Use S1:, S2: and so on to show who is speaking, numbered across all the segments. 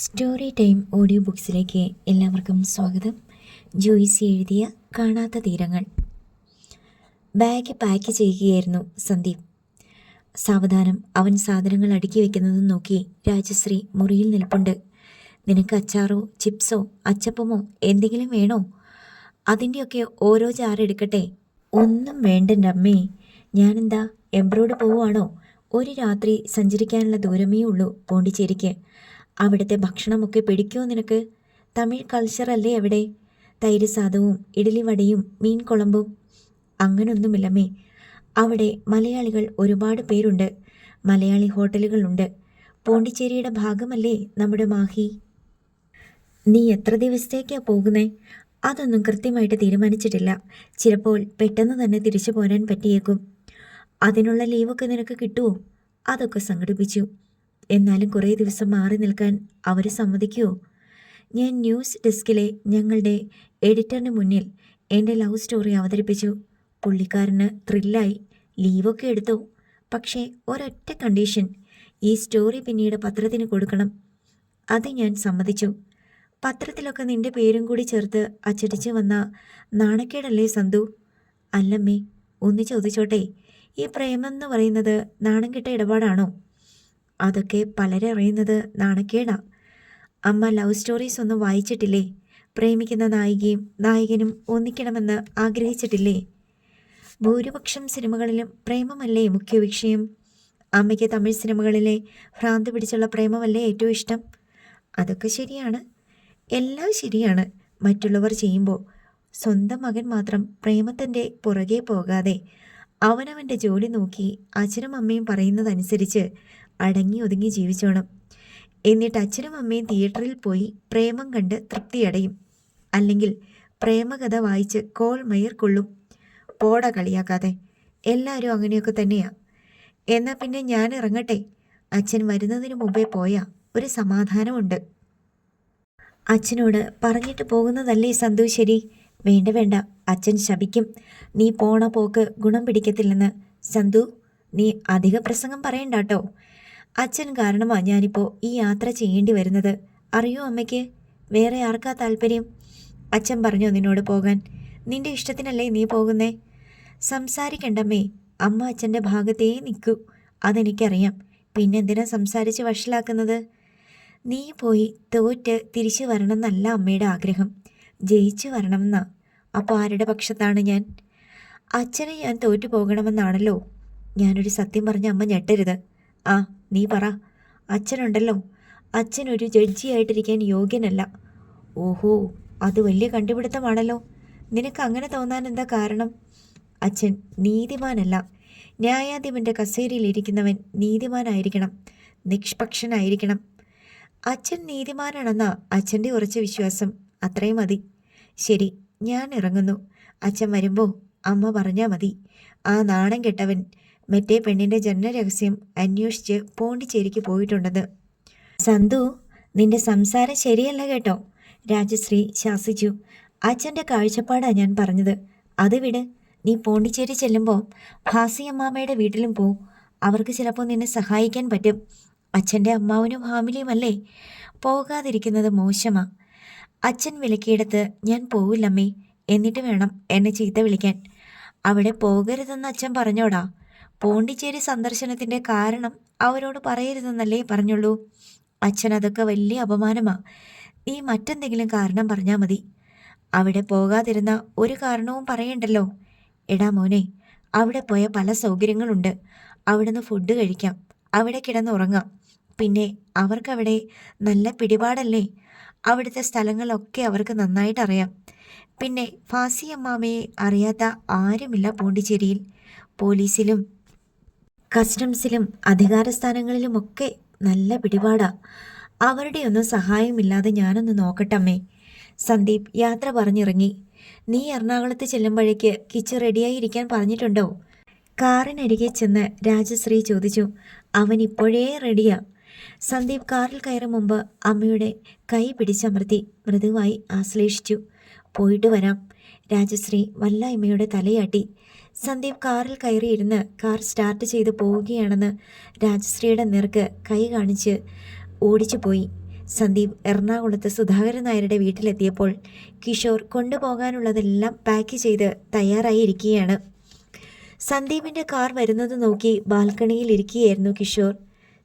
S1: Story time audio ബുക്സിലേക്ക് എല്ലാവർക്കും സ്വാഗതം. ജോയ്സി എഴുതിയ കാണാത്ത തീരങ്ങൾ. ബാഗ് പാക്ക് ചെയ്യുകയായിരുന്നു സന്ദീപ്. സാവധാനം അവൻ സാധനങ്ങൾ അടുക്കി വെക്കുന്നതും നോക്കി രാജശ്രീ മുറിയിൽ നിൽപ്പുണ്ട്. നിനക്ക് അച്ചാറോ ചിപ്സോ അച്ചപ്പമോ എന്തെങ്കിലും വേണോ? അതിൻ്റെയൊക്കെ ഓരോ ജാറെടുക്കട്ടെ? ഒന്നും വേണ്ടെൻ്റെ അമ്മേ. ഞാനെന്താ എബ്രോഡ് പോവുകയാണോ? ഒരു രാത്രി സഞ്ചരിക്കാനുള്ള ദൂരമേ ഉള്ളൂ പോണ്ടിച്ചേരിക്ക്. അവിടുത്തെ ഭക്ഷണമൊക്കെ പിടിക്കുമോ നിനക്ക്? തമിഴ് കൾച്ചറല്ലേ അവിടെ? തൈര് സാദവും ഇഡ്ഡലി വടയും മീൻ കുളമ്പും. അങ്ങനൊന്നുമില്ലമ്മേ. അവിടെ മലയാളികൾ ഒരുപാട് പേരുണ്ട്. മലയാളി ഹോട്ടലുകളുണ്ട്. പോണ്ടിച്ചേരിയുടെ ഭാഗമല്ലേ നമ്മുടെ മാഹി. നീ എത്ര ദിവസത്തേക്കാണ് പോകുന്നേ? അതൊന്നും കൃത്യമായിട്ട് തീരുമാനിച്ചിട്ടില്ല. ചിലപ്പോൾ പെട്ടെന്ന് തന്നെ തിരിച്ചു പോരാൻ പറ്റിയേക്കും. അതിനുള്ള ലീവൊക്കെ നിനക്ക് കിട്ടുമോ? അതൊക്കെ സംഘടിപ്പിച്ചു. എന്നാലും കുറേ ദിവസം മാറി നിൽക്കാൻ അവർ സമ്മതിക്കുമോ? ഞാൻ ന്യൂസ് ഡെസ്കിലെ ഞങ്ങളുടെ എഡിറ്ററിന് മുന്നിൽ എൻ്റെ ലവ് സ്റ്റോറി അവതരിപ്പിച്ചു. പുള്ളിക്കാരന് ത്രില്ലായി. ലീവൊക്കെ എടുത്തോ. പക്ഷേ ഒരൊറ്റ കണ്ടീഷൻ, ഈ സ്റ്റോറി പിന്നീട് പത്രത്തിന് കൊടുക്കണം. അത് ഞാൻ സമ്മതിച്ചു. പത്രത്തിലൊക്കെ നിൻ്റെ പേരും കൂടി ചേർത്ത് അച്ചടിച്ച് വന്ന നാണക്കേടല്ലേ സന്തു? അല്ലമ്മേ, ഒന്ന് ചോദിച്ചോട്ടെ, ഈ പ്രേമെന്ന് പറയുന്നത് നാണം കെട്ട ഇടപാടാണോ? അതൊക്കെ പലരറിയുന്നത് നാണക്കേടാ. അമ്മ ലവ് സ്റ്റോറീസ് ഒന്നും വായിച്ചിട്ടില്ലേ? പ്രേമിക്കുന്ന നായികയും നായകനും ഒന്നിക്കണമെന്ന് ആഗ്രഹിച്ചിട്ടില്ലേ? ഭൂരിപക്ഷം സിനിമകളിലും പ്രേമമല്ലേ മുഖ്യ വിഷയം. അമ്മയ്ക്ക് തമിഴ് സിനിമകളിലെ ഭ്രാന്ത് പിടിച്ചുള്ള പ്രേമമല്ലേ ഏറ്റവും ഇഷ്ടം? അതൊക്കെ ശരിയാണ്, എല്ലാം ശരിയാണ്. മറ്റുള്ളവർ ചെയ്യുമ്പോൾ സ്വന്തം മകൻ മാത്രം പ്രേമത്തിൻ്റെ പുറകെ പോകാതെ അവനവൻ്റെ ജോലി നോക്കി അച്ഛനും അമ്മയും പറയുന്നതനുസരിച്ച് അടങ്ങി ഒതുങ്ങി ജീവിച്ചോണം. എന്നിട്ട് അച്ഛനും അമ്മയും തിയേറ്ററിൽ പോയി പ്രേമം കണ്ട് തൃപ്തിയടയും. അല്ലെങ്കിൽ പ്രേമകഥ വായിച്ച് കോൾ മയർ കൊള്ളും. പോട കളിയാക്കാതെ. എല്ലാവരും അങ്ങനെയൊക്കെ തന്നെയാ. എന്നാൽ പിന്നെ ഞാൻ ഇറങ്ങട്ടെ. അച്ഛൻ വരുന്നതിന് മുമ്പേ പോയാൽ ഒരു സമാധാനമുണ്ട്. അച്ഛനോട് പറഞ്ഞിട്ട് പോകുന്നതല്ലേ സന്തു ശരി? വേണ്ട വേണ്ട, അച്ഛൻ ശപിക്കും. നീ പോണ പോക്ക് ഗുണം പിടിക്കത്തില്ലെന്ന്. സന്തു, നീ അധിക പ്രസംഗം പറയണ്ടാട്ടോ. അച്ഛൻ കാരണമാണ് ഞാനിപ്പോൾ ഈ യാത്ര ചെയ്യേണ്ടി വരുന്നത്. അറിയോ അമ്മയ്ക്ക്? വേറെ ആർക്കാ താല്പര്യം? അച്ഛൻ പറഞ്ഞോ നിന്നോട് പോകാൻ? നിന്റെ ഇഷ്ടത്തിനല്ലേ നീ പോകുന്നേ? സംസാരിക്കണ്ടമ്മേ. അമ്മ അച്ഛൻ്റെ ഭാഗത്തേ നിൽക്കൂ. അതെനിക്കറിയാം. പിന്നെന്തിനാ സംസാരിച്ച് വഷളാക്കുന്നത്? നീ പോയി തോറ്റ് തിരിച്ചു വരണമെന്നല്ല അമ്മയുടെ ആഗ്രഹം, ജയിച്ചു വരണമെന്നാ. അപ്പോൾ ആരുടെ പക്ഷത്താണ് ഞാൻ? അച്ഛനെ ഞാൻ തോറ്റു പോകണമെന്നാണല്ലോ. ഞാനൊരു സത്യം പറഞ്ഞ അമ്മ ഞെട്ടരുത്. ആ, നീ പറ. അച്ഛനുണ്ടല്ലോ, അച്ഛനൊരു ജഡ്ജിയായിട്ടിരിക്കാൻ യോഗ്യനല്ല. ഓഹോ, അത് വലിയ കണ്ടുപിടുത്തമാണല്ലോ. നിനക്ക് അങ്ങനെ തോന്നാൻ എന്താ കാരണം? അച്ഛൻ നീതിമാനല്ല. ന്യായാധിപൻ്റെ കസേരയിലിരിക്കുന്നവൻ നീതിമാനായിരിക്കണം, നിഷ്പക്ഷനായിരിക്കണം. അച്ഛൻ നീതിമാനാണെന്നാ അച്ഛൻ്റെ ഉറച്ച വിശ്വാസം. അത്രയും മതി. ശരി, ഞാൻ ഇറങ്ങുന്നു. അച്ഛൻ വരുമ്പോൾ അമ്മ പറഞ്ഞാൽ മതി. ആ നാണം കെട്ടവൻ മറ്റേ പെണ്ണിൻ്റെ ജനനരഹസ്യം അന്വേഷിച്ച് പോണ്ടിച്ചേരിക്ക് പോയിട്ടുണ്ടെന്ന്. സന്തു, നിന്റെ സംസാരം ശരിയല്ല കേട്ടോ, രാജശ്രീ ശാസിച്ചു. അച്ഛൻ്റെ കാഴ്ചപ്പാടാണ് ഞാൻ പറഞ്ഞത്. അത് വിട്. നീ പോണ്ടിച്ചേരി ചെല്ലുമ്പോൾ ഭാസിയമ്മാമ്മയുടെ വീട്ടിലും പോ. അവർക്ക് ചിലപ്പോൾ നിന്നെ സഹായിക്കാൻ പറ്റും. അച്ഛൻ്റെ അമ്മാവനും ഫാമിലിയുമല്ലേ. പോകാതിരിക്കുന്നത് മോശമാ. അച്ഛൻ വിലക്കിയെടുത്ത് ഞാൻ പോവില്ലമ്മേ. എന്നിട്ട് വേണം എന്നെ ചീത്ത വിളിക്കാൻ. അവിടെ പോകരുതെന്ന് അച്ഛൻ പറഞ്ഞോടാ. പോണ്ടിച്ചേരി സന്ദർശനത്തിൻ്റെ കാരണം അവരോട് പറയരുതെന്നല്ലേ പറഞ്ഞുള്ളൂ. അച്ഛൻ അതൊക്കെ വലിയ അപമാനമാ. നീ മറ്റെന്തെങ്കിലും കാരണം പറഞ്ഞാൽ മതി. അവിടെ പോകാതിരുന്ന ഒരു കാരണവും പറയണ്ടല്ലോ. എടാ മോനെ, അവിടെ പോയ പല സൗകര്യങ്ങളുണ്ട്. അവിടുന്ന് ഫുഡ് കഴിക്കാം, അവിടെ കിടന്നുറങ്ങാം. പിന്നെ അവർക്കവിടെ നല്ല പിടിപാടല്ലേ. അവിടുത്തെ സ്ഥലങ്ങളൊക്കെ അവർക്ക് നന്നായിട്ട് അറിയാം. പിന്നെ ഫാസി അമ്മാമയെ അറിയാത്ത ആരുമില്ല പോണ്ടിച്ചേരിയിൽ. പോലീസിലും കസ്റ്റംസിലും അധികാരസ്ഥാനങ്ങളിലുമൊക്കെ നല്ല പിടിപാടാ. അവരുടെയൊന്നും സഹായമില്ലാതെ ഞാനൊന്ന് നോക്കട്ടമ്മേ. സന്ദീപ് യാത്ര പറഞ്ഞിറങ്ങി. നീ എറണാകുളത്ത് ചെല്ലുമ്പോഴേക്ക് കിച്ച് റെഡിയായി ഇരിക്കാൻ പറഞ്ഞിട്ടുണ്ടോ? കാറിനരികെ ചെന്ന് രാജശ്രീ ചോദിച്ചു. അവൻ ഇപ്പോഴേ റെഡിയാ. സന്ദീപ് കാറിൽ കയറും മുമ്പ് അമ്മയുടെ കൈ പിടിച്ചമർത്തി മൃദുവായി ആശ്ലേഷിച്ചു. പോയിട്ട് വരാം. രാജശ്രീ വല്ലായ്മയുടെ തലയാട്ടി. സന്ദീപ് കാറിൽ കയറിയിരുന്ന് കാർ സ്റ്റാർട്ട് ചെയ്ത് പോവുകയാണെന്ന് രാജശ്രീയുടെ നേർക്ക് കൈ കാണിച്ച് ഓടിച്ചു പോയി. സന്ദീപ് എറണാകുളത്ത് സുധാകരൻ നായരുടെ വീട്ടിലെത്തിയപ്പോൾ കിഷോർ കൊണ്ടുപോകാനുള്ളതെല്ലാം പാക്ക് ചെയ്ത് തയ്യാറായിരിക്കുകയാണ്. സന്ദീപിൻ്റെ കാർ വരുന്നത് നോക്കി ബാൽക്കണിയിൽ ഇരിക്കുകയായിരുന്നു കിഷോർ.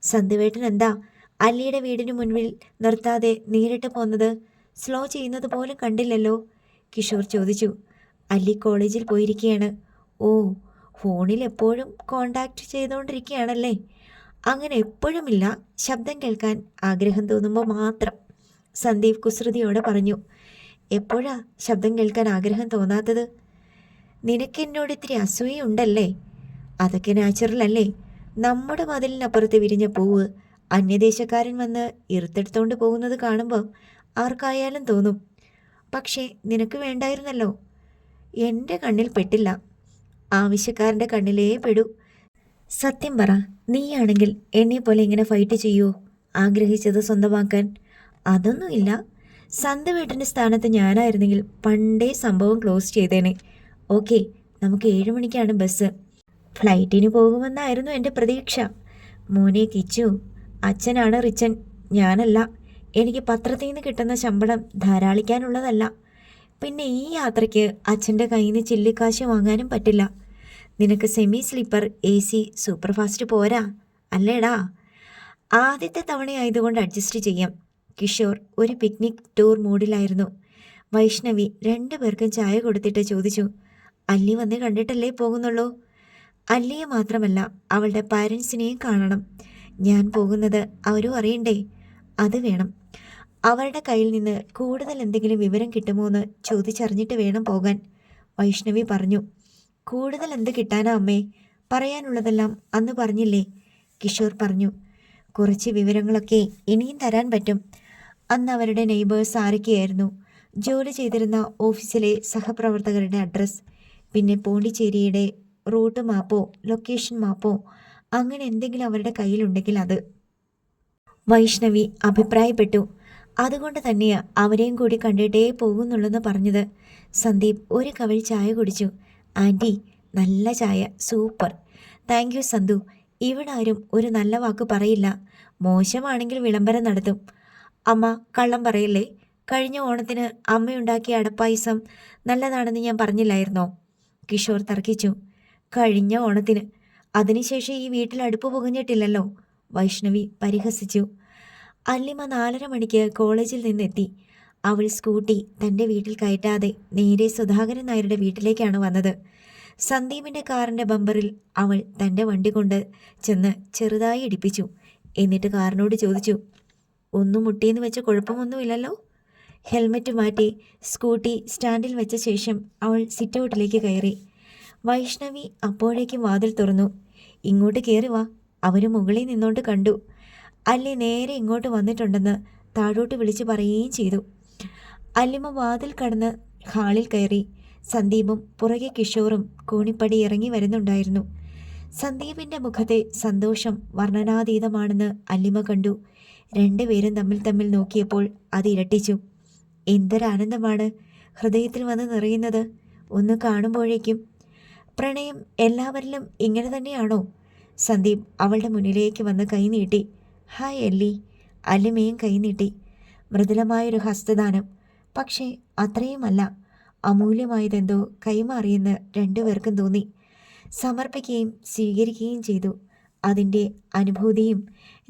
S1: സന്ദീപേട്ടൻ എന്താ അല്ലിയുടെ വീടിന് മുൻപിൽ നിർത്താതെ നേരിട്ട് പോന്നത്? സ്ലോ ചെയ്യുന്നത് പോലും കണ്ടില്ലല്ലോ, കിഷോർ ചോദിച്ചു. അല്ലി കോളേജിൽ പോയിരിക്കുകയാണ്. ഓ, ഫോണിൽ എപ്പോഴും കോണ്ടാക്ട് ചെയ്തുകൊണ്ടിരിക്കുകയാണല്ലേ? അങ്ങനെ എപ്പോഴുമില്ല, ശബ്ദം കേൾക്കാൻ ആഗ്രഹം തോന്നുമ്പോൾ മാത്രം, സന്ദീപ് കുസൃതിയോടെ പറഞ്ഞു. എപ്പോഴാ ശബ്ദം കേൾക്കാൻ ആഗ്രഹം തോന്നാത്തത്? നിനക്ക് എന്നോട് ഇത്തിരി അസൂയുണ്ടല്ലേ? അതൊക്കെ നാച്ചുറൽ അല്ലേ? നമ്മുടെ മതിലിനപ്പുറത്ത് വിരിഞ്ഞ പൂവ് അന്യദേശക്കാരൻ വന്ന് ഇറുത്തെടുത്തോണ്ട് പോകുന്നത് കാണുമ്പോൾ ആർക്കായാലും തോന്നും. പക്ഷേ നിനക്ക് വേണ്ടായിരുന്നല്ലോ. എൻ്റെ കണ്ണിൽ പെട്ടില്ല, ആവശ്യക്കാരൻ്റെ കണ്ണിലേ പെടൂ. സത്യം പറ, നീയാണെങ്കിൽ എന്നെപ്പോലെ ഇങ്ങനെ ഫൈറ്റ് ചെയ്യുമോ ആഗ്രഹിച്ചത് സ്വന്തമാക്കാൻ? അതൊന്നുമില്ല. സന്ദീപേട്ടൻ്റെ സ്ഥാനത്ത് ഞാനായിരുന്നെങ്കിൽ പണ്ടേ സംഭവം ക്ലോസ് ചെയ്തേനെ. ഓക്കെ, നമുക്ക് 7 മണിക്കാണ് ബസ്. ഫ്ലൈറ്റിന് പോകുമെന്നായിരുന്നു എൻ്റെ പ്രതീക്ഷ. മോനെ കിച്ചു, അച്ഛനാണ് റിച്ചൻ, ഞാനല്ല. എനിക്ക് പത്രത്തിൽ നിന്ന് കിട്ടുന്ന ശമ്പളം ധാരാളിക്കാനുള്ളതല്ല. പിന്നെ ഈ യാത്രയ്ക്ക് അച്ഛൻ്റെ കയ്യിൽ നിന്ന് ചില്ലിക്കാശ് വാങ്ങാനും പറ്റില്ല. നിനക്ക് semi sleeper AC super fast പോരാ അല്ലേടാ? ആദ്യത്തെ തവണയായതുകൊണ്ട് അഡ്ജസ്റ്റ് ചെയ്യാം. കിഷോർ ഒരു പിക്നിക് ടൂർ മൂഡിലായിരുന്നു. വൈഷ്ണവി 2 പേർക്കും ചായ കൊടുത്തിട്ട് ചോദിച്ചു, അല്ലി വന്ന് കണ്ടിട്ടല്ലേ പോകുന്നുള്ളൂ? അല്ലിയെ മാത്രമല്ല, അവളുടെ പാരൻസിനെയും കാണണം. ഞാൻ പോകുന്നത് അവരും അറിയണ്ടേ? അത് വേണം. അവരുടെ കയ്യിൽ നിന്ന് കൂടുതൽ എന്തെങ്കിലും വിവരം കിട്ടുമോ എന്ന് ചോദിച്ചറിഞ്ഞിട്ട് വേണം പോകാൻ, വൈഷ്ണവി പറഞ്ഞു. കൂടുതൽ എന്ത് കിട്ടാനാ അമ്മേ? പറയാനുള്ളതെല്ലാം അന്ന് പറഞ്ഞില്ലേ, കിഷോർ പറഞ്ഞു. കുറച്ച് വിവരങ്ങളൊക്കെ ഇനിയും തരാൻ പറ്റും. അന്ന് അവരുടെ നെയ്ബേഴ്സ് ആരൊക്കെയായിരുന്നു, ജോലി ചെയ്തിരുന്ന ഓഫീസിലെ സഹപ്രവർത്തകരുടെ അഡ്രസ്സ്, പിന്നെ പോണ്ടിച്ചേരിയുടെ റൂട്ട് മാപ്പോ ലൊക്കേഷൻ മാപ്പോ അങ്ങനെ എന്തെങ്കിലും അവരുടെ കയ്യിലുണ്ടെങ്കിൽ അത്. വൈഷ്ണവി അഭിപ്രായപ്പെട്ടു. അതുകൊണ്ട് തന്നെയാ അവരെയും കൂടി കണ്ടിട്ടേ പോകുന്നുള്ളെന്ന് പറഞ്ഞത്. സന്ദീപ് ഒരു കവൾ ചായ കുടിച്ചു. ആൻറ്റി, നല്ല ചായ, സൂപ്പർ. താങ്ക് യു സന്തു. ഇവിടെ ആരും ഒരു നല്ല വാക്ക് പറയില്ല. മോശമാണെങ്കിൽ വിളംബരം നടത്തും. അമ്മ കള്ളം പറയല്ലേ? കഴിഞ്ഞ ഓണത്തിന് അമ്മയുണ്ടാക്കിയ അടപ്പായസം നല്ലതാണെന്ന് ഞാൻ പറഞ്ഞില്ലായിരുന്നോ? കിഷോർ തർക്കിച്ചു. കഴിഞ്ഞ ഓണത്തിന്? അതിനുശേഷം ഈ വീട്ടിൽ അടുപ്പ് പുകഞ്ഞിട്ടില്ലല്ലോ, വൈഷ്ണവി പരിഹസിച്ചു. അല്ലിമ 4:30 മണിക്ക് കോളേജിൽ നിന്നെത്തി. അവൾ സ്കൂട്ടി തൻ്റെ വീട്ടിൽ കയറ്റാതെ നേരെ സുധാകരൻ നായരുടെ വീട്ടിലേക്കാണ് വന്നത്. സന്ദീപിൻ്റെ കാറിൻ്റെ ബമ്പറിൽ അവൾ തൻ്റെ വണ്ടി കൊണ്ട് ചെന്ന് ചെറുതായി ഇടിപ്പിച്ചു. എന്നിട്ട് കാറിനോട് ചോദിച്ചു, ഒന്നും മുട്ടിയെന്ന് വെച്ച കുഴപ്പമൊന്നുമില്ലല്ലോ? ഹെൽമെറ്റ് മാറ്റി സ്കൂട്ടി സ്റ്റാൻഡിൽ വെച്ച ശേഷം അവൾ സിറ്റൗട്ടിലേക്ക് കയറി. വൈഷ്ണവി അപ്പോഴേക്കും വാതിൽ തുറന്നു. ഇങ്ങോട്ട് കയറി വാ, അവർ മുകളിൽ നിന്നോണ്ട് കണ്ടു. അല്ലി നേരെ ഇങ്ങോട്ട് വന്നിട്ടുണ്ടെന്ന് താഴോട്ട് വിളിച്ചു പറയുകയും ചെയ്തു. അല്ലിമ വാതിൽ കടന്ന് ഹാളിൽ കയറി. സന്ദീപും പുറകെ കിഷോറും കോണിപ്പടി ഇറങ്ങി വരുന്നുണ്ടായിരുന്നു. സന്ദീപിൻ്റെ മുഖത്തെ സന്തോഷം വർണ്ണനാതീതമാണെന്ന് അല്ലിമ കണ്ടു. 2 പേരും തമ്മിൽ നോക്കിയപ്പോൾ അത് ഇരട്ടിച്ചു. എന്തൊരാനന്ദമാണ് ഹൃദയത്തിൽ വന്ന് നിറയുന്നത് ഒന്ന് കാണുമ്പോഴേക്കും. പ്രണയം എല്ലാവരിലും ഇങ്ങനെ തന്നെയാണോ? സന്ദീപ് അവളുടെ മുന്നിലേക്ക് വന്ന് കൈനീട്ടി. ഹായ് അല്ലി. അല്ലിമയും കൈനീട്ടി. മൃദുലമായൊരു ഹസ്തദാനം. പക്ഷേ അത്രയുമല്ല, അമൂല്യമായതെന്തോ കൈമാറിയെന്ന് 2 പേർക്കും തോന്നി. സമർപ്പിക്കുകയും സ്വീകരിക്കുകയും ചെയ്തു. അതിൻ്റെ അനുഭൂതിയും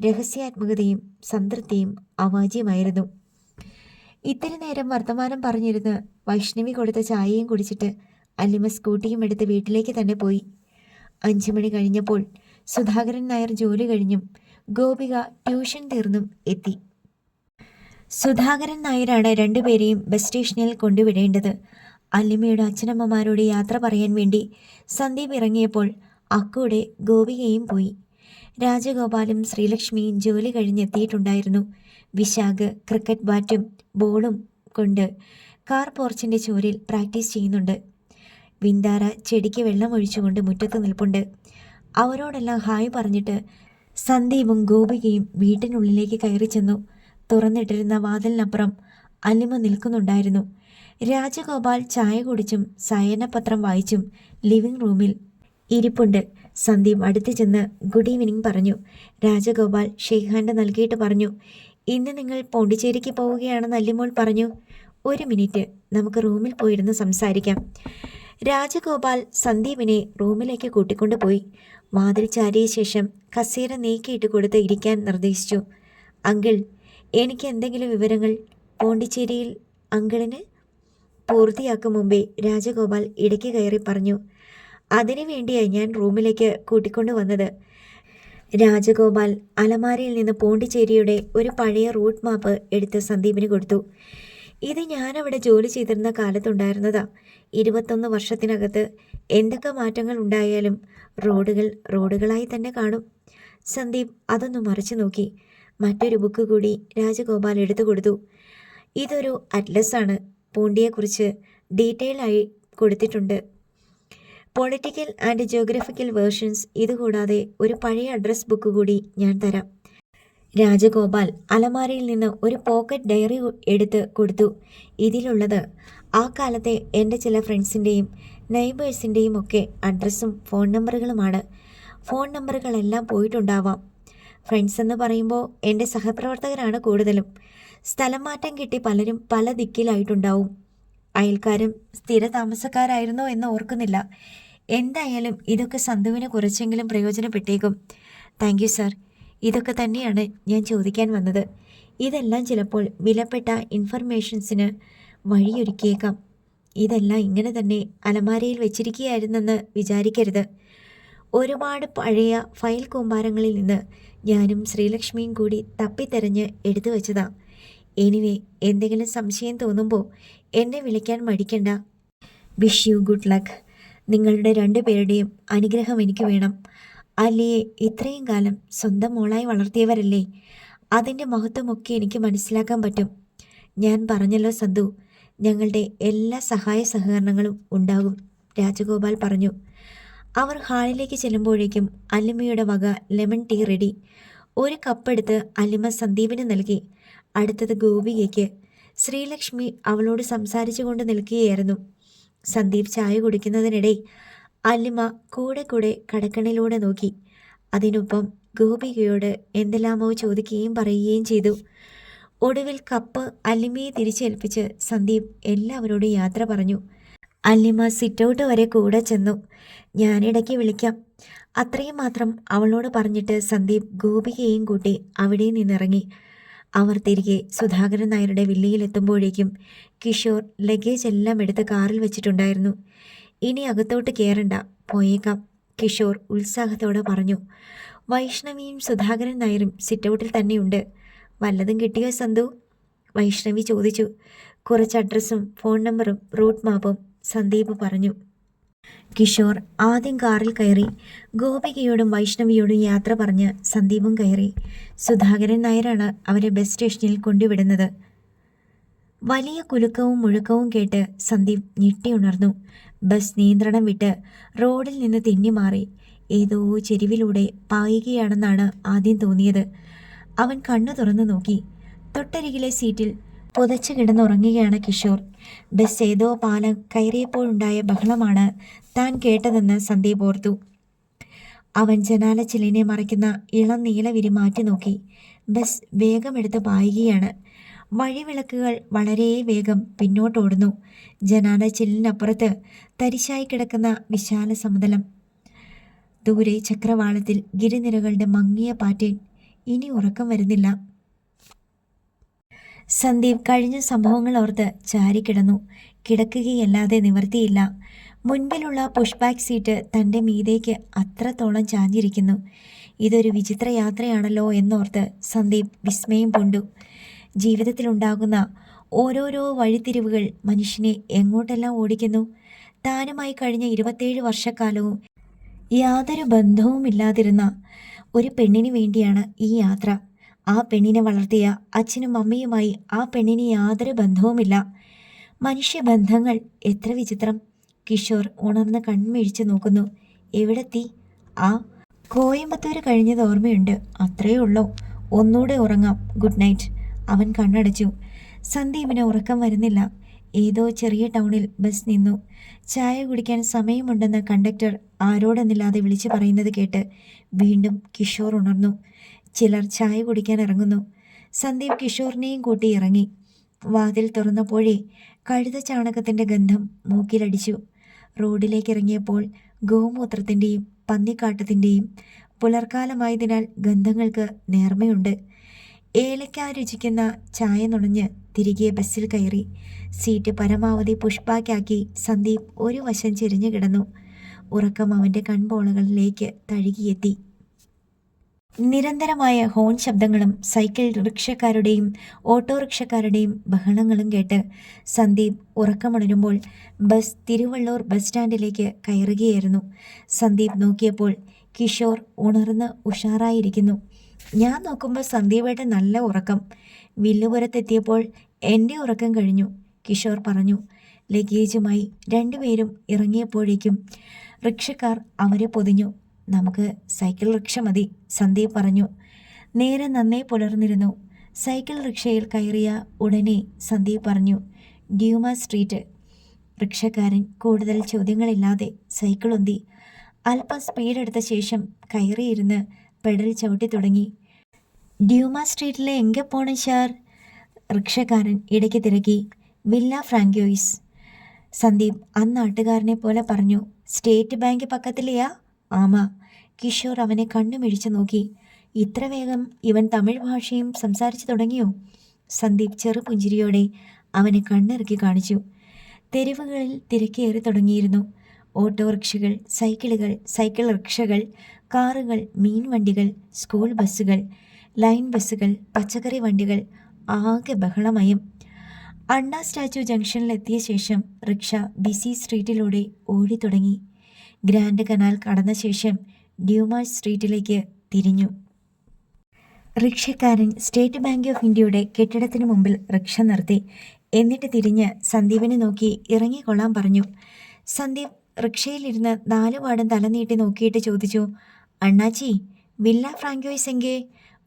S1: രഹസ്യാത്മകതയും സംതൃപ്തിയും അവാച്യമായിരുന്നു. ഇത്തിരി നേരം വർത്തമാനം പറഞ്ഞിരുന്ന് വൈഷ്ണവി കൊടുത്ത ചായയും കുടിച്ചിട്ട് അല്ലിമ സ്കൂട്ടിയും എടുത്ത് വീട്ടിലേക്ക് തന്നെ പോയി. 5 മണി കഴിഞ്ഞപ്പോൾ സുധാകരൻ നായർ ജോലി കഴിഞ്ഞും ഗോപിക ട്യൂഷൻ തീർന്നും എത്തി. സുധാകരൻ നായരാണ് 2 പേരെയും ബസ് സ്റ്റേഷനിൽ കൊണ്ടുവിടേണ്ടത്. അല്ലിമയുടെ അച്ഛനമ്മമാരോട് യാത്ര പറയാൻ വേണ്ടി സന്ദീപ് ഇറങ്ങിയപ്പോൾ അക്കൂടെ ഗോപികയും പോയി. രാജഗോപാലും ശ്രീലക്ഷ്മിയും ജോലി കഴിഞ്ഞെത്തിയിട്ടുണ്ടായിരുന്നു. വിശാഖ് ക്രിക്കറ്റ് ബാറ്റും ബോളും കൊണ്ട് കാർ പോർച്ചിൻ്റെ ചുവരിൽ പ്രാക്ടീസ് ചെയ്യുന്നുണ്ട്. വിന്താര ചെടിക്ക് വെള്ളം ഒഴിച്ചുകൊണ്ട് മുറ്റത്ത് നിൽപ്പുണ്ട്. അവരോടെല്ലാം ഹായ് പറഞ്ഞിട്ട് സന്ദീപും ഗോപികയും വീട്ടിനുള്ളിലേക്ക് കയറി ചെന്നു. തുറന്നിട്ടിരുന്ന വാതിലിനപ്പുറം അല്ലിമ നിൽക്കുന്നുണ്ടായിരുന്നു. രാജഗോപാൽ ചായ കുടിച്ചും സയനപത്രം വായിച്ചും ലിവിംഗ് റൂമിൽ ഇരിപ്പുണ്ട്. സന്ദീപ് അടുത്ത് ചെന്ന് ഗുഡ് ഈവനിങ് പറഞ്ഞു. രാജഗോപാൽ ഷേക്ക് ഹാൻഡ് നൽകിയിട്ട് പറഞ്ഞു, ഇന്ന് നിങ്ങൾ പോണ്ടിച്ചേരിക്ക് പോവുകയാണെന്ന് അല്ലിമോൾ പറഞ്ഞു. ഒരു മിനിറ്റ്, നമുക്ക് റൂമിൽ പോയിരുന്ന് സംസാരിക്കാം. രാജഗോപാൽ സന്ദീപിനെ റൂമിലേക്ക് കൂട്ടിക്കൊണ്ടുപോയി. വാതിൽ ചാരിയ ശേഷം കസേര നീക്കിയിട്ട് കൊടുത്ത് ഇരിക്കാൻ നിർദ്ദേശിച്ചു. അങ്കിൾ, എനിക്ക് എന്തെങ്കിലും വിവരങ്ങൾ പോണ്ടിച്ചേരിയിൽ അങ്കിളിന് പൂർത്തിയാക്കും മുമ്പേ രാജഗോപാൽ ഇടയ്ക്ക് കയറി പറഞ്ഞു. അതിനു വേണ്ടിയാണ് ഞാൻ റൂമിലേക്ക് കൂട്ടിക്കൊണ്ടു വന്നത്. രാജഗോപാൽ അലമാരയിൽ നിന്ന് പോണ്ടിച്ചേരിയുടെ ഒരു പഴയ റൂട്ട് മാപ്പ് എടുത്ത് സന്ദീപിന് കൊടുത്തു. ഇത് ഞാനവിടെ ജോലി ചെയ്തിരുന്ന കാലത്തുണ്ടായിരുന്നതാ. 21 വർഷത്തിനകത്ത് എന്തൊക്കെ മാറ്റങ്ങൾ ഉണ്ടായാലും റോഡുകൾ റോഡുകളായി തന്നെ കാണും. സന്ദീപ് അതൊന്ന് മറിച്ചു നോക്കി. മറ്റൊരു ബുക്ക് കൂടി രാജഗോപാൽ എടുത്തു കൊടുത്തു. ഇതൊരു അറ്റ്ലസാണ്. പോണ്ടിയെക്കുറിച്ച് ഡീറ്റെയിൽ ആയി കൊടുത്തിട്ടുണ്ട്. Political and geographical versions. ഇതുകൂടാതെ ഒരു പഴയ അഡ്രസ് ബുക്ക് കൂടി ഞാൻ തരാം. രാജഗോപാൽ അലമാരയിൽ നിന്ന് ഒരു പോക്കറ്റ് ഡയറി എടുത്ത് കൊടുത്തു. ഇതിലുള്ളത് ആ കാലത്തെ എൻ്റെ ചില ഫ്രണ്ട്സിൻ്റെയും നെയ്ബേഴ്സിൻ്റെയും ഒക്കെ അഡ്രസ്സും ഫോൺ നമ്പറുകളുമാണ്. ഫോൺ നമ്പറുകളെല്ലാം പോയിട്ടുണ്ടാവാം. ഫ്രണ്ട്സ് എന്ന് പറയുമ്പോൾ എൻ്റെ സഹപ്രവർത്തകരാണ് കൂടുതലും. സ്ഥലം മാറ്റം കിട്ടി പലരും പല ദിക്കിലായിട്ടുണ്ടാവും. അയൽക്കാരും സ്ഥിര താമസക്കാരായിരുന്നോ എന്ന് ഓർക്കുന്നില്ല. എന്തായാലും ഇതൊക്കെ സന്തുവിന് കുറച്ചെങ്കിലും പ്രയോജനപ്പെട്ടേക്കും. Thank you sir. ഇതൊക്കെ തന്നെയാണ് ഞാൻ ചോദിക്കാൻ വന്നത്. ഇതെല്ലാം ചിലപ്പോൾ വിലപ്പെട്ട ഇൻഫർമേഷൻസിന് വഴിയൊരുക്കിയേക്കാം. ഇതെല്ലാം ഇങ്ങനെ തന്നെ അലമാരയിൽ വെച്ചിരിക്കുകയായിരുന്നെന്ന് വിചാരിക്കരുത്. ഒരുപാട് പഴയ ഫയൽ കൂമ്പാരങ്ങളിൽ നിന്ന് ഞാനും ശ്രീലക്ഷ്മിയും കൂടി തപ്പിത്തെരഞ്ഞ് എടുത്തു വെച്ചതാ. എനിവേ, എന്തെങ്കിലും സംശയം തോന്നുമ്പോൾ എന്നെ വിളിക്കാൻ മടിക്കണ്ട. Wish you good luck. നിങ്ങളുടെ 2 പേരുടെയും അനുഗ്രഹം എനിക്ക് വേണം. അല്ലിയെ ഇത്രയും കാലം സ്വന്തം മോളായി വളർത്തിയവരല്ലേ. അതിൻ്റെ മഹത്വമൊക്കെ എനിക്ക് മനസ്സിലാക്കാൻ പറ്റും. ഞാൻ പറഞ്ഞല്ലോ സന്തു, ഞങ്ങളുടെ എല്ലാ സഹായ സഹകരണങ്ങളും ഉണ്ടാകും, രാജഗോപാൽ പറഞ്ഞു. അവർ ഹാളിലേക്ക് ചെല്ലുമ്പോഴേക്കും അല്ലിമയുടെ വക ലെമൺ ടീ റെഡി. ഒരു കപ്പെടുത്ത് അല്ലിമ സന്ദീപിന് നൽകി. അടുത്തത് ഗോപികയ്ക്ക്. ശ്രീലക്ഷ്മി അവളോട് സംസാരിച്ചു കൊണ്ട് നിൽക്കുകയായിരുന്നു. സന്ദീപ് ചായ കുടിക്കുന്നതിനിടെ അല്ലിമ കൂടെ കൂടെ കടക്കണിലൂടെ നോക്കി. അതിനൊപ്പം ഗോപികയോട് എന്തെല്ലാമോ ചോദിക്കുകയും പറയുകയും ചെയ്തു. ഒടുവിൽ കപ്പ് അല്ലിമയെ തിരിച്ചേൽപ്പിച്ച് സന്ദീപ് എല്ലാവരോടും യാത്ര പറഞ്ഞു. അല്ലിമ സിറ്റൗട്ട് വരെ കൂടെ ചെന്നു. ഞാനിടയ്ക്ക് വിളിക്കാം, അത്രയും മാത്രം അവളോട് പറഞ്ഞിട്ട് സന്ദീപ് ഗോപികയെയും കൂട്ടി അവിടെ നിന്നിറങ്ങി. അവർ തിരികെ സുധാകരൻ നായരുടെ വില്ലയിലെത്തുമ്പോഴേക്കും കിഷോർ ലഗേജ് എല്ലാം എടുത്ത് കാറിൽ വെച്ചിട്ടുണ്ടായിരുന്നു. ഇനി അകത്തോട്ട് കയറണ്ട, പോയേക്കാം, കിഷോർ ഉത്സാഹത്തോടെ പറഞ്ഞു. വൈഷ്ണവിയും സുധാകരൻ നായരും സിറ്റൗട്ടിൽ തന്നെയുണ്ട്. വല്ലതും കിട്ടിയോ സന്തു? വൈഷ്ണവി ചോദിച്ചു. കുറച്ച് അഡ്രസ്സും ഫോൺ നമ്പറും റൂട്ട് മാപ്പും, സന്ദീപ് പറഞ്ഞു. കിഷോർ ആദ്യം കാറിൽ കയറി. ഗോപികയോടും വൈഷ്ണവിയോടും യാത്ര പറഞ്ഞ് സന്ദീപും കയറി. സുധാകരൻ നായരാണ് അവരെ ബസ് സ്റ്റേഷനിൽ കൊണ്ടുവിടുന്നത്. വലിയ കുലുക്കവും മുഴക്കവും കേട്ട് സന്ദീപ് ഞെട്ടിയുണർന്നു. ബസ് നിയന്ത്രണം വിട്ട് റോഡിൽ നിന്ന് തെന്നിമാറി ഏതോ ചെരുവിലൂടെ പായുകയാണെന്നാണ് ആദ്യം തോന്നിയത്. അവൻ കണ്ണു തുറന്നു നോക്കി. തൊട്ടരികിലെ സീറ്റിൽ പുതച്ചു കിടന്നുറങ്ങുകയാണ് കിഷോർ. ബസ് ഏതോ പാലം കയറിയപ്പോഴുണ്ടായ ബഹളമാണ് താൻ കേട്ടതെന്ന് സന്ദീപ് ഓർത്തു. അവൻ ജനാലച്ചില്ലിനെ മറയ്ക്കുന്ന ഇളം നീലവിരി മാറ്റി നോക്കി. ബസ് വേഗമെടുത്ത് പായുകയാണ്. വഴിവിളക്കുകൾ വളരെ വേഗം പിന്നോട്ടോടുന്നു. ജനാലച്ചില്ലിനപ്പുറത്ത് തരിശായി കിടക്കുന്ന വിശാല സമതലം. ദൂരെ ചക്രവാളത്തിൽ ഗിരിനിരകളുടെ മങ്ങിയ പാറ്റേൺ. ഇനി ഉറക്കം വരുന്നില്ല. സന്ദീപ് കഴിഞ്ഞ സംഭവങ്ങൾ ഓർത്ത് ചാരിക്കിടന്നു. കിടക്കുകയല്ലാതെ നിവർത്തിയില്ല. മുൻപിലുള്ള പുഷ് ബാക്ക് സീറ്റ് തൻ്റെ മീതേക്ക് അത്രത്തോളം ചാഞ്ഞിരിക്കുന്നു. ഇതൊരു വിചിത്ര യാത്രയാണല്ലോ എന്നോർത്ത് സന്ദീപ് വിസ്മയം പൂണ്ടു. ജീവിതത്തിലുണ്ടാകുന്ന ഓരോരോ വഴിത്തിരിവുകൾ മനുഷ്യനെ എങ്ങോട്ടെല്ലാം ഓടിക്കുന്നു. താനുമായി കഴിഞ്ഞ 27 വർഷക്കാലവും യാതൊരു ബന്ധവുമില്ലാതിരുന്ന ഒരു പെണ്ണിന് വേണ്ടിയാണ് ഈ യാത്ര. ആ പെണ്ണിനെ വളർത്തിയ അച്ഛനും അമ്മയുമായി ആ പെണ്ണിന് യാതൊരു ബന്ധവുമില്ല. മനുഷ്യബന്ധങ്ങൾ എത്ര വിചിത്രം. കിഷോർ ഉണർന്ന് കൺമിഴിച്ച് നോക്കുന്നു. എവിടെത്തി? ആ കോയമ്പത്തൂർ കഴിഞ്ഞത് ഓർമ്മയുണ്ട്, അത്രയേ ഉള്ളൂ. ഒന്നുകൂടെ ഉറങ്ങാം, ഗുഡ് നൈറ്റ്. അവൻ കണ്ണടച്ചു. സന്ദീപിന് ഉറക്കം വരുന്നില്ല. ഏതോ ചെറിയ ടൗണിൽ ബസ് നിന്നു. ചായ കുടിക്കാൻ സമയമുണ്ടെന്ന് കണ്ടക്ടർ ആരോടെന്നില്ലാതെ വിളിച്ചു പറയുന്നത് കേട്ട് വീണ്ടും കിഷോർ ഉണർന്നു. ചിലർ ചായ കുടിക്കാൻ ഇറങ്ങുന്നു. സന്ദീപ് കിഷോറിനെയും കൂട്ടി ഇറങ്ങി. വാതിൽ തുറന്നപ്പോഴേ കഴുത ചാണകത്തിൻ്റെ ഗന്ധം മൂക്കിലടിച്ചു. റോഡിലേക്ക് ഇറങ്ങിയപ്പോൾ ഗോമൂത്രത്തിൻ്റെയും പന്നിക്കാട്ടത്തിൻ്റെയും പുലർക്കാലമായതിനാൽ ഗന്ധങ്ങൾക്ക് നേർമയുണ്ട്. ഏലക്ക രുചിക്കുന്ന ചായ നുണഞ്ഞ് തിരികെ ബസ്സിൽ കയറി. സീറ്റ് പരമാവധി പുഷ്പാക്കാക്കി സന്ദീപ് ഒരു വശം ചെരിഞ്ഞു കിടന്നു. ഉറക്കം അവൻ്റെ കൺപോളകളിലേക്ക് തഴുകിയെത്തി. നിരന്തരമായ ഹോൺ ശബ്ദങ്ങളും സൈക്കിൾ റിക്ഷക്കാരുടെയും ഓട്ടോറിക്ഷക്കാരുടെയും ബഹളങ്ങളും കേട്ട് സന്ദീപ് ഉറക്കമുണരുമ്പോൾ ബസ് തിരുവള്ളൂർ ബസ് സ്റ്റാൻഡിലേക്ക് കയറുകയായിരുന്നു. സന്ദീപ് നോക്കിയപ്പോൾ കിഷോർ ഉണർന്ന് ഉഷാറായിരിക്കുന്നു. ഞാൻ നോക്കുമ്പോൾ സന്ദീപേട്ടൻ നല്ല ഉറക്കം. വില്ലുപുരത്തെത്തിയപ്പോൾ എൻ്റെ ഉറക്കം കഴിഞ്ഞു, കിഷോർ പറഞ്ഞു. ലഗേജുമായി രണ്ടുപേരും ഇറങ്ങിയപ്പോഴേക്കും റിക്ഷക്കാർ അവരെ പൊതിഞ്ഞു. നമുക്ക് സൈക്കിൾ റിക്ഷ മതി, സന്ദീപ് പറഞ്ഞു. നേരെ നന്നേ പുലർന്നിരുന്നു. സൈക്കിൾ റിക്ഷയിൽ കയറിയ ഉടനെ സന്ദീപ് പറഞ്ഞു, ഡ്യൂമ സ്ട്രീറ്റ്. റിക്ഷക്കാരൻ കൂടുതൽ ചോദ്യങ്ങളില്ലാതെ സൈക്കിൾ ഉന്തി. അല്പം സ്പീഡെടുത്ത ശേഷം കയറിയിരുന്ന് പെഡൽ ചവിട്ടി തുടങ്ങി. ഡ്യൂമ സ്ട്രീറ്റിലെ എங்கே പോണം സാർ? റിക്ഷക്കാരൻ ഇടയ്ക്ക് തിരക്കി. Villa Francois. സന്ദീപ് അന്നാട്ടുകാരനെ പോലെ പറഞ്ഞു. സ്റ്റേറ്റ് ബാങ്ക് പക്കത്തിലെയാ? ആമാ. കിഷോർ അവനെ കണ്ണുമിഴിച്ചു നോക്കി. ഇത്ര വേഗം ഇവൻ തമിഴ് ഭാഷയും സംസാരിച്ചു തുടങ്ങിയോ? സന്ദീപ് ചെറുപുഞ്ചിരിയോടെ അവനെ കണ്ണിറുക്കി കാണിച്ചു. തെരുവുകളിൽ തിരക്കേറി തുടങ്ങിയിരുന്നു. ഓട്ടോറിക്ഷകൾ, സൈക്കിളുകൾ, സൈക്കിൾ റിക്ഷകൾ, കാറുകൾ, മീൻ വണ്ടികൾ, സ്കൂൾ ബസ്സുകൾ, ലൈൻ ബസ്സുകൾ, പച്ചക്കറി വണ്ടികൾ, ആകെ ബഹളമയം. അണ്ണാ സ്റ്റാച്യു ജംഗ്ഷനിലെത്തിയ ശേഷം റിക്ഷ ബിസി സ്ട്രീറ്റിലൂടെ ഓടിത്തുടങ്ങി. ഗ്രാൻഡ് കനാൽ കടന്ന ശേഷം ഡ്യൂമ സ്ട്രീറ്റിലേക്ക് തിരിഞ്ഞു. റിക്ഷക്കാരൻ സ്റ്റേറ്റ് ബാങ്ക് ഓഫ് ഇന്ത്യയുടെ കെട്ടിടത്തിന് മുമ്പിൽ റിക്ഷ നിർത്തി. എന്നിട്ട് തിരിഞ്ഞ് സന്ദീപിനെ നോക്കി ഇറങ്ങിക്കൊള്ളാൻ പറഞ്ഞു. സന്ദീപ് റിക്ഷയിലിരുന്ന് 4 പാടും തല നീട്ടി നോക്കിയിട്ട് ചോദിച്ചു, അണ്ണാച്ചി, വില്ല ഫ്രാങ്കോയിസ് എങ്കേ?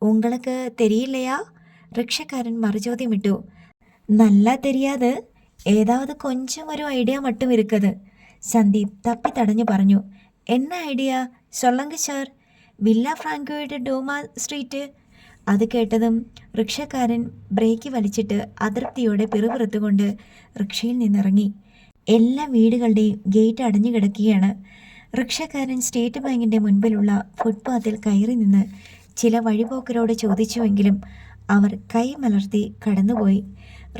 S1: ഉങ്ങൾക്ക് തെരിയില്ലയാ? റിക്ഷക്കാരൻ മറുചോദ്യമിട്ടു. നല്ല തെരിയാത്, ഏതാവത് കൊഞ്ചം ഒരു ഐഡിയ മട്ടും ഇരിക്കത്, സന്ദീപ് തപ്പി തടഞ്ഞു പറഞ്ഞു. എന്ന ഐഡിയ സൊല്ലങ്ക സാർ? വില്ല ഫ്രാങ്കോയുടെ ഡോമ സ്ട്രീറ്റ്. അത് കേട്ടതും റിക്ഷക്കാരൻ ബ്രേക്ക് വലിച്ചിട്ട് അതൃപ്തിയോടെ പിറുപിറുത്തുകൊണ്ട് റിക്ഷയിൽ നിന്നിറങ്ങി. എല്ലാ വീടുകളുടെയും ഗേറ്റ് അടഞ്ഞു കിടക്കുകയാണ്. റിക്ഷക്കാരൻ സ്റ്റേറ്റ് ബാങ്കിൻ്റെ മുൻപിലുള്ള ഫുട്പാത്തിൽ കയറി നിന്ന് ചില വഴിപോക്കരോട് ചോദിച്ചുവെങ്കിലും അവർ കൈ മലർത്തി കടന്നുപോയി.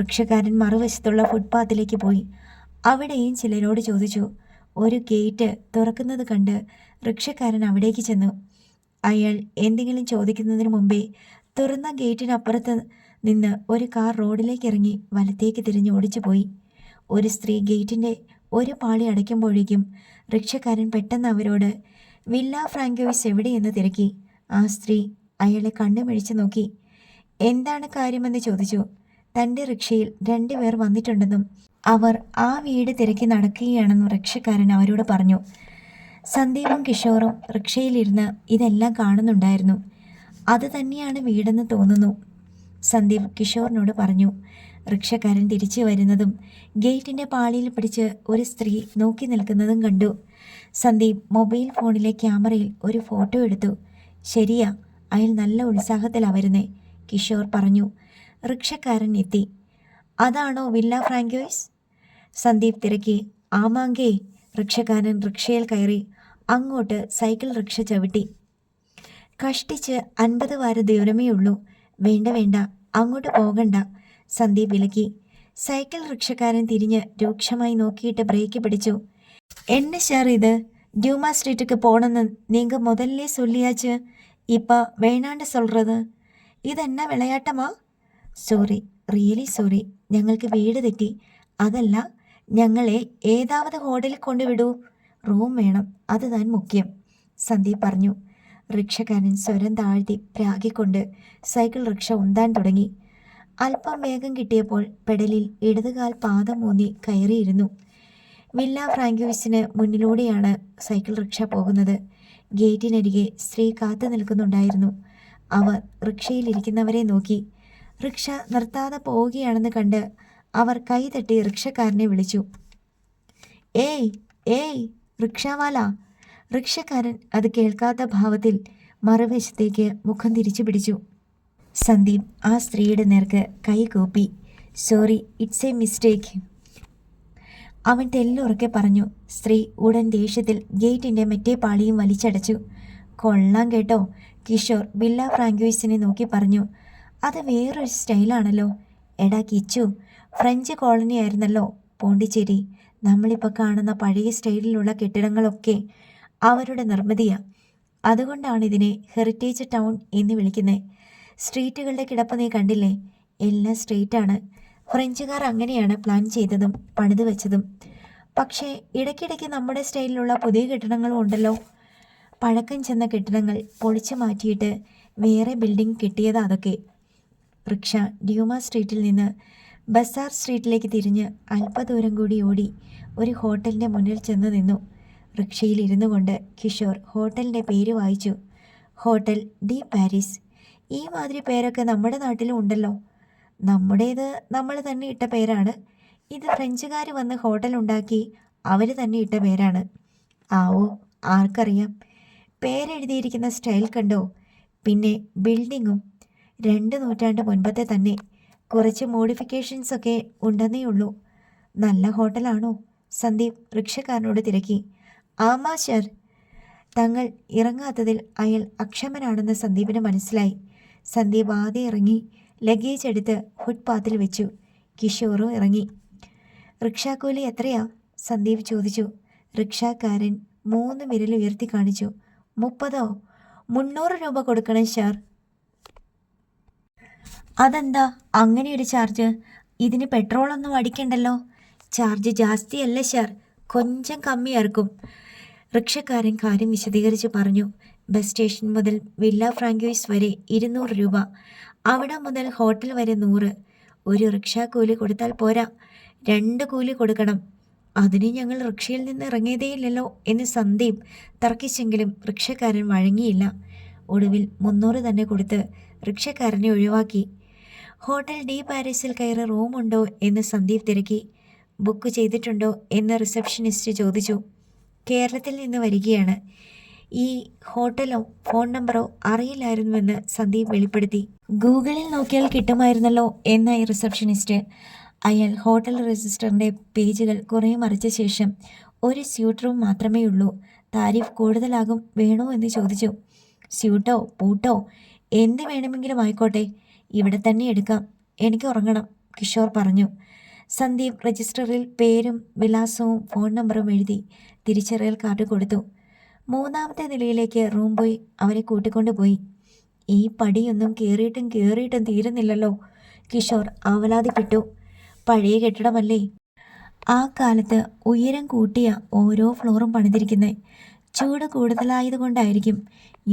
S1: റിക്ഷക്കാരൻ മറുവശത്തുള്ള ഫുട്പാത്തിലേക്ക് പോയി. അവിടെയും ചിലരോട് ചോദിച്ചു. ഒരു ഗേറ്റ് തുറക്കുന്നത് കണ്ട് റിക്ഷക്കാരൻ അവിടേക്ക് ചെന്നു. അയാൾ എന്തെങ്കിലും ചോദിക്കുന്നതിന് മുമ്പേ തുറന്ന ഗേറ്റിനപ്പുറത്ത് നിന്ന് ഒരു കാർ റോഡിലേക്ക് ഇറങ്ങി വലത്തേക്ക് തിരിഞ്ഞ് ഓടിച്ചു പോയി. ഒരു സ്ത്രീ ഗേറ്റിൻ്റെ ഒരു പാളി അടയ്ക്കുമ്പോഴേക്കും റിക്ഷക്കാരൻ പെട്ടെന്ന് അവരോട് വില്ല ഫ്രാങ്കോയിസ് എവിടെയെന്ന് തിരക്കി. ആ സ്ത്രീ അയാളെ കണ്ണുമിഴിച്ച് നോക്കി. എന്താണ് കാര്യമെന്ന് ചോദിച്ചു. തൻ്റെ റിക്ഷയിൽ 2 പേർ വന്നിട്ടുണ്ടെന്നും അവർ ആ വീട് തിരക്കി നടക്കുകയാണെന്നും റിക്ഷക്കാരൻ അവരോട് പറഞ്ഞു. സന്ദീപും കിഷോറും റിക്ഷയിലിരുന്ന് ഇതെല്ലാം കാണുന്നുണ്ടായിരുന്നു. അത് തന്നെയാണ് വീടെന്ന് തോന്നുന്നു, സന്ദീപ് കിഷോറിനോട് പറഞ്ഞു. റിക്ഷക്കാരൻ തിരിച്ചു വരുന്നതും ഗേറ്റിൻ്റെ പാളിയിൽ പിടിച്ച് ഒരു സ്ത്രീ നോക്കി നിൽക്കുന്നതും കണ്ടു. സന്ദീപ് മൊബൈൽ ഫോണിലെ ക്യാമറയിൽ ഒരു ഫോട്ടോ എടുത്തു. ശരിയാ, അയാൾ നല്ല ഉത്സാഹത്തിലാണ് വരുന്നേ, കിഷോർ പറഞ്ഞു. റിക്ഷക്കാരൻ എത്തി. അതാണോ വില്ല ഫ്രാങ്കോയിസ്? സന്ദീപ് തിരക്കി. ആമാങ്കേ. റിക്ഷക്കാരൻ റിക്ഷയിൽ കയറി അങ്ങോട്ട് സൈക്കിൾ റിക്ഷ ചവിട്ടി. കഷ്ടിച്ച് 50 വാര ദൂരമേ ഉള്ളൂ. വേണ്ട വേണ്ട, അങ്ങോട്ട് പോകണ്ട, സന്ദീപ് വിലക്കി. സൈക്കിൾ റിക്ഷക്കാരൻ തിരിഞ്ഞ് രൂക്ഷമായി നോക്കിയിട്ട് ബ്രേക്ക് പിടിച്ചു. എന്നെ സാർ ഇത് ഡ്യൂമ സ്ട്രീറ്റുക്ക് പോണെന്ന് നീങ്ക முதல்லே சொல்லியாச்சு, ഇപ്പ വേണാണ്ട് சொல்றது? ഇതെന്നാ വിളയാട്ടമാ? സോറി, റിയലി സോറി, ഞങ്ങൾക്ക് വീട് തെറ്റി. അതല്ല, ഞങ്ങളെ ഏതാവത് ഹോട്ടലിൽ കൊണ്ടുവിടൂ. റൂം വേണം, അത് താൻ മുഖ്യം, സന്ദീപ് പറഞ്ഞു. റിക്ഷക്കാരൻ സ്വരം താഴ്ത്തി പ്രാഗിക്കൊണ്ട് സൈക്കിൾ റിക്ഷ ഉന്താൻ തുടങ്ങി. അല്പം വേഗം കിട്ടിയപ്പോൾ പെഡലിൽ ഇടതുകാൽ പാദം ഊന്നി കയറിയിരുന്നു. വില്ല ഫ്രാങ്കോയിസിന് മുന്നിലൂടെയാണ് സൈക്കിൾ റിക്ഷ പോകുന്നത്. ഗേറ്റിനരികെ സ്ത്രീ കാത്തു നിൽക്കുന്നുണ്ടായിരുന്നു. അവർ റിക്ഷയിലിരിക്കുന്നവരെ നോക്കി. റിക്ഷ നിർത്താതെ പോവുകയാണെന്ന് കണ്ട് അവർ കൈതട്ടി റിക്ഷക്കാരനെ വിളിച്ചു. ഏയ് ഏയ് റിക്ഷാവാല! റിക്ഷക്കാരൻ അത് കേൾക്കാത്ത ഭാവത്തിൽ മറുവശത്തേക്ക് മുഖം തിരിച്ചു പിടിച്ചു. സന്ദീപ് ആ സ്ത്രീയുടെ നേർക്ക് കൈ കൂപ്പി. സോറി, ഇറ്റ്സ് എ മിസ്റ്റേക്ക്, അവൻ തെല്ലുറക്കെ പറഞ്ഞു. സ്ത്രീ ഉടൻ ദേഷ്യത്തിൽ ഗേറ്റിൻ്റെ മറ്റേ പാളിയും വലിച്ചടച്ചു. കൊള്ളാം കേട്ടോ, കിഷോർ വില്ല ഫ്രാങ്കോയ്സിനെ നോക്കി പറഞ്ഞു. അത് വേറൊരു സ്റ്റൈലാണല്ലോ. എടാ കിച്ചു, ഫ്രഞ്ച് കോളനി ആയിരുന്നല്ലോ പോണ്ടിച്ചേരി. നമ്മളിപ്പോൾ കാണുന്ന പഴയ സ്റ്റൈലിലുള്ള കെട്ടിടങ്ങളൊക്കെ അവരുടെ നിർമ്മിതിയാണ്. അതുകൊണ്ടാണ് ഇതിനെ ഹെറിറ്റേജ് ടൗൺ എന്ന് വിളിക്കുന്നത്. സ്ട്രീറ്റുകളുടെ കിടപ്പ് നീ കണ്ടില്ലേ? എല്ലാം സ്ട്രീറ്റാണ്. ഫ്രഞ്ചുകാർ അങ്ങനെയാണ് പ്ലാൻ ചെയ്തതും പണിത് വെച്ചതും. പക്ഷേ ഇടയ്ക്കിടയ്ക്ക് നമ്മുടെ സ്റ്റൈലിലുള്ള പുതിയ കെട്ടിടങ്ങളും ഉണ്ടല്ലോ. പഴക്കം ചെന്ന കെട്ടിടങ്ങൾ പൊളിച്ചു മാറ്റിയിട്ട് വേറെ ബിൽഡിംഗ് കെട്ടിയതാ അതൊക്കെ. റിക്ഷ ഡ്യൂമ സ്ട്രീറ്റിൽ നിന്ന് ബസാർ സ്ട്രീറ്റിലേക്ക് തിരിഞ്ഞ് അല്പദൂരം കൂടി ഓടി ഒരു ഹോട്ടലിൻ്റെ മുന്നിൽ ചെന്ന് നിന്നു. റിക്ഷയിൽ ഇരുന്നു കൊണ്ട് കിഷോർ ഹോട്ടലിൻ്റെ പേര് വായിച്ചു. Hotel de Paris. ഈ മാതിരി പേരൊക്കെ നമ്മുടെ നാട്ടിലും ഉണ്ടല്ലോ. നമ്മുടേത് നമ്മൾ തന്നെ ഇട്ട പേരാണ്. ഇത് ഫ്രഞ്ചുകാർ വന്ന് ഹോട്ടൽ ഉണ്ടാക്കി അവർ തന്നെ ഇട്ട പേരാണ്. ആവോ, ആർക്കറിയാം. പേരെഴുതിയിരിക്കുന്ന സ്റ്റൈൽ കണ്ടോ? പിന്നെ ബിൽഡിങ്ങും 2 നൂറ്റാണ്ട് മുൻപത്തെ തന്നെ. കുറച്ച് മോഡിഫിക്കേഷൻസൊക്കെ ഉണ്ടെന്നേ ഉള്ളൂ. നല്ല ഹോട്ടലാണോ? സന്ദീപ് റിക്ഷക്കാരനോട് തിരക്കി. ആമാ സർ. തങ്ങൾ ഇറങ്ങാത്തതിൽ അയാൾ അക്ഷമനാണെന്ന് സന്ദീപിന് മനസ്സിലായി. സന്ദീപ് ആദ്യം ഇറങ്ങി ലഗേജ് എടുത്ത് ഫുട്പാത്തിൽ വെച്ചു. കിഷോറും ഇറങ്ങി. റിക്ഷാക്കൂലി എത്രയാ? സന്ദീപ് ചോദിച്ചു. റിക്ഷാക്കാരൻ 3 വിരൽ ഉയർത്തി കാണിച്ചു. 30? 300 രൂപ കൊടുക്കണം സാർ. അതെന്താ അങ്ങനെയൊരു ചാർജ്? ഇതിന് പെട്രോളൊന്നും അടിക്കണ്ടല്ലോ. ചാർജ് ജാസ്തിയല്ല സാർ, കൊഞ്ചം കമ്മിയാർക്കും. റിക്ഷക്കാരൻ കാര്യം വിശദീകരിച്ച് പറഞ്ഞു. ബസ് സ്റ്റേഷൻ മുതൽ വില്ല ഫ്രാങ്കോയ്സ് വരെ 200 രൂപ. അവിടെ മുതൽ ഹോട്ടൽ വരെ 100. ഒരു റിക്ഷാ കൂലി കൊടുത്താൽ പോരാ, 2 കൂലി കൊടുക്കണം. അതിന് ഞങ്ങൾ റിക്ഷയിൽ നിന്ന് ഇറങ്ങിയതേയില്ലല്ലോ എന്ന് സന്ദീപ് തർക്കിച്ചെങ്കിലും റിക്ഷക്കാരൻ വഴങ്ങിയില്ല. ഒടുവിൽ 300 തന്നെ കൊടുത്ത് റിക്ഷക്കാരനെ ഒഴിവാക്കി. ഹോട്ടൽ ഡി പാരീസിൽ കയറി റൂമുണ്ടോ എന്ന് സന്ദീപ് തിരക്കി. ബുക്ക് ചെയ്തിട്ടുണ്ടോ എന്ന് റിസപ്ഷനിസ്റ്റ് ചോദിച്ചു. കേരളത്തിൽ നിന്ന് വരികയാണ്. ഈ ഹോട്ടലോ ഫോൺ നമ്പറോ അറിയില്ലായിരുന്നുവെന്ന് സന്ദീപ് വെളിപ്പെടുത്തി. ഗൂഗിളിൽ നോക്കിയാൽ കിട്ടുമായിരുന്നല്ലോ എന്നായി റിസപ്ഷനിസ്റ്റ്. അയാൾ ഹോട്ടൽ രജിസ്റ്ററിൻ്റെ പേജുകൾ കുറേ മറിച്ച ശേഷം ഒരു സ്യൂട്ട് റൂം മാത്രമേ ഉള്ളൂ, താരിഫ് കൂടുതലാകും, വേണോ എന്ന് ചോദിച്ചു. സ്യൂട്ടോ പൂട്ടോ എന്ത് വേണമെങ്കിലും ആയിക്കോട്ടെ, ഇവിടെ തന്നെ എടുക്കാം, എനിക്ക് ഉറങ്ങണം, കിഷോർ പറഞ്ഞു. സന്ദീപ് രജിസ്റ്ററിൽ പേരും വിലാസവും ഫോൺ നമ്പറും എഴുതി തിരിച്ചറിയൽ കാർഡ് കൊടുത്തു. 3ാമത്തെ നിലയിലേക്ക് റൂം പോയി അവരെ കൂട്ടിക്കൊണ്ടുപോയി. ഈ പടിയൊന്നും കയറിയിട്ടും തീരുന്നില്ലല്ലോ, കിഷോർ ആവലാതിപ്പെട്ടു. പഴയ കെട്ടിടമല്ലേ, ആ കാലത്ത് ഉയരം കൂട്ടിയ ഓരോ ഫ്ലോറും പണിതിരിക്കുന്നത്. ചൂട് കൂടുതലായതുകൊണ്ടായിരിക്കും.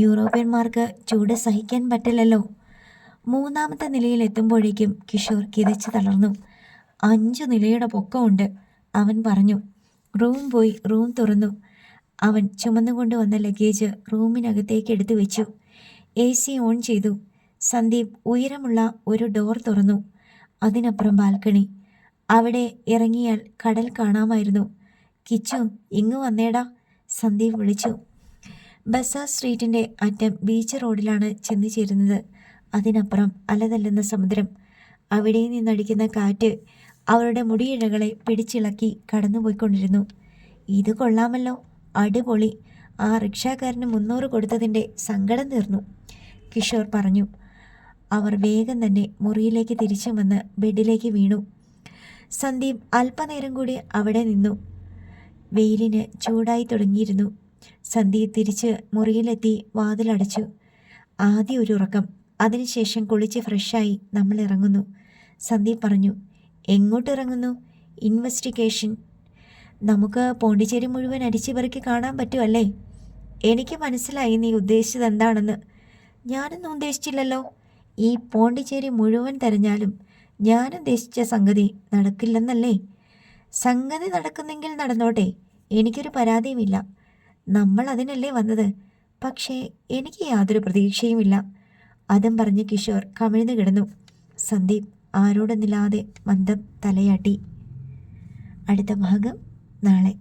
S1: യൂറോപ്യന്മാർക്ക് ചൂട് സഹിക്കാൻ പറ്റില്ലല്ലോ. 3ാമത്തെ നിലയിൽ എത്തുമ്പോഴേക്കും കിഷോർ കിതച്ച് തളർന്നു. 5 നിലയുടെ പൊക്കമുണ്ട്, അവൻ പറഞ്ഞു. റൂം പോയി റൂം തുറന്നു. അവൻ ചുമന്നുകൊണ്ടുവന്ന ലഗേജ് റൂമിനകത്തേക്ക് എടുത്തു വെച്ചു. AC ഓൺ ചെയ്തു. സന്ദീപ് ഉയരമുള്ള ഒരു ഡോർ തുറന്നു. അതിനപ്പുറം ബാൽക്കണി. അവിടെ ഇറങ്ങിയാൽ കടൽ കാണാമായിരുന്നു. കിച്ചു, ഇങ്ങ് വന്നേടാ, സന്ദീപ് വിളിച്ചു. ബസാർ സ്ട്രീറ്റിൻ്റെ അറ്റം ബീച്ച് റോഡിലാണ് ചെന്നു ചേരുന്നത്. അതിനപ്പുറം അലതല്ലുന്ന സമുദ്രം. അവിടെ നിന്നടിക്കുന്ന കാറ്റ് അവരുടെ മുടിയിഴകളെ പിടിച്ചിളക്കി കടന്നുപോയിക്കൊണ്ടിരുന്നു. ഇത് കൊള്ളാമല്ലോ, അടിപൊളി. ആ റിക്ഷാക്കാരന് 300 കൊടുത്തതിൻ്റെ സങ്കടം തീർന്നു, കിഷോർ പറഞ്ഞു. അവർ വേഗം തന്നെ മുറിയിലേക്ക് തിരിച്ചു വന്ന് ബെഡിലേക്ക് വീണു. സന്ദീപ് അല്പനേരം കൂടി അവിടെ നിന്നു. വെയിലിന് ചൂടായി തുടങ്ങിയിരുന്നു. സന്ദീപ് തിരിച്ച് മുറിയിലെത്തി വാതിലടച്ചു. ആദ്യം ഒരു ഉറക്കം, അതിനുശേഷം കുളിച്ച് ഫ്രഷായി നമ്മൾ ഇറങ്ങുന്നു, സന്ദീപ് പറഞ്ഞു. എങ്ങോട്ട് ഇറങ്ങുന്നു? ഇൻവെസ്റ്റിഗേഷൻ. നമുക്ക് പോണ്ടിച്ചേരി മുഴുവൻ അരിച്ചു പെറുക്കി കാണാൻ പറ്റുമല്ലേ? എനിക്ക് മനസ്സിലായി നീ ഉദ്ദേശിച്ചത് എന്താണെന്ന്. ഞാനൊന്നും ഉദ്ദേശിച്ചില്ലല്ലോ. ഈ പോണ്ടിച്ചേരി മുഴുവൻ തെരഞ്ഞാലും ഞാൻ ഉദ്ദേശിച്ച സംഗതി നടക്കില്ലെന്നല്ലേ? സംഗതി നടക്കുന്നെങ്കിൽ നടന്നോട്ടെ, എനിക്കൊരു പരാതിയുമില്ല. നമ്മൾ അതിനല്ലേ വന്നത്. പക്ഷേ എനിക്ക് യാതൊരു പ്രതീക്ഷയുമില്ല. അതും പറഞ്ഞ് കിഷോർ കമിഴ്ന്നു കിടന്നു. സന്ദീപ് ആരോടൊന്നില്ലാതെ മന്ദം തലയാട്ടി. അടുത്ത ഭാഗം നാളെ.